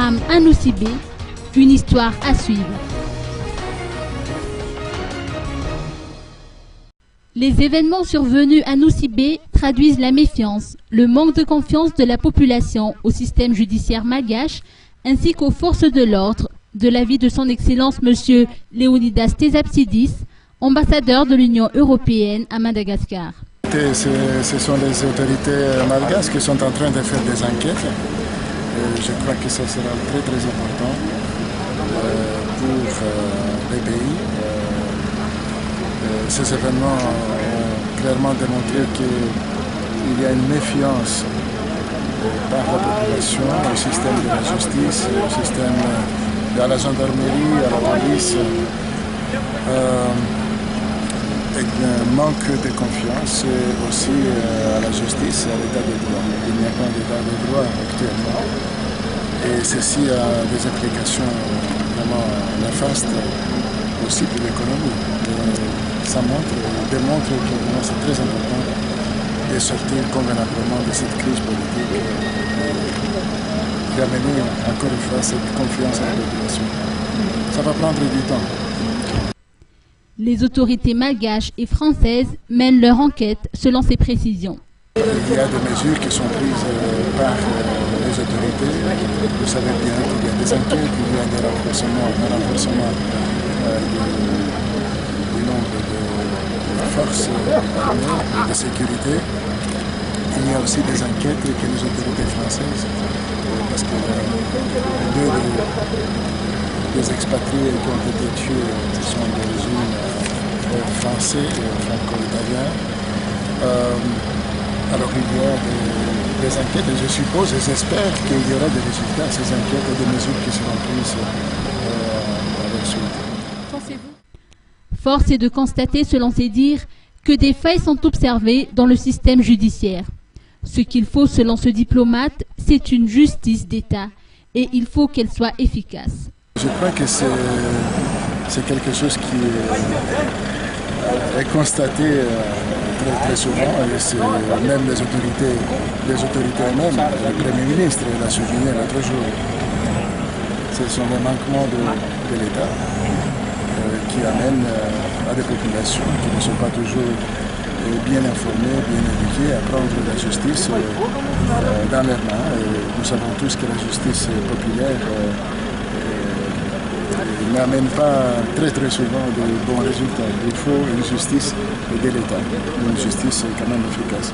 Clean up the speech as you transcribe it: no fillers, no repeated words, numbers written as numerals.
drame à Nosy-Be, une histoire à suivre. Les événements survenus à Nosy-Be traduisent la méfiance, le manque de confiance de la population au système judiciaire malgache ainsi qu'aux forces de l'ordre, de l'avis de son Excellence M. Léonidas Tesapsidis, ambassadeur de l'Union européenne à Madagascar. Ce sont les autorités malgaches qui sont en train de faire des enquêtes. Je crois que ça sera très important pour les pays. Ces événements ont clairement démontré qu'il y a une méfiance par la population, au système de la justice, au système de la gendarmerie, à la police. Un manque de confiance aussi à la justice et à l'état de droit. Il n'y a pas d'état de droit actuellement. Et ceci a des implications vraiment néfastes aussi pour l'économie. Ça démontre que c'est très important de sortir convenablement de cette crise politique et d'amener encore une fois cette confiance à la population. Ça va prendre du temps. Les autorités malgaches et françaises mènent leur enquête selon ces précisions. Il y a des mesures qui sont prises par les autorités. Vous savez bien qu'il y a des enquêtes, il y a des renforcements du nombre de forces armées et de sécurité. Il y a aussi des enquêtes que les autorités françaises, parce que deux des expatriés qui ont été tués sont d'origine français et franco-italien. Alors il y a des enquêtes et je suppose et j'espère qu'il y aura des résultats à ces enquêtes et des mesures qui seront prises à leur suite. Pensez-vous ? Force est de constater, selon ses dires, que des failles sont observées dans le système judiciaire. Ce qu'il faut, selon ce diplomate, c'est une justice d'État et il faut qu'elle soit efficace. Je crois que c'est quelque chose qui est constaté très souvent, et même les autorités elles-mêmes, le Premier ministre l'a souligné l'autre jour. Ce sont des manquements de l'État qui amènent à des populations qui ne sont pas toujours bien informées, bien éduquées, à prendre la justice dans leurs mains. Nous savons tous que la justice populaire n'amène pas très souvent de bons résultats. Il faut une justice de l'État, une justice quand même efficace.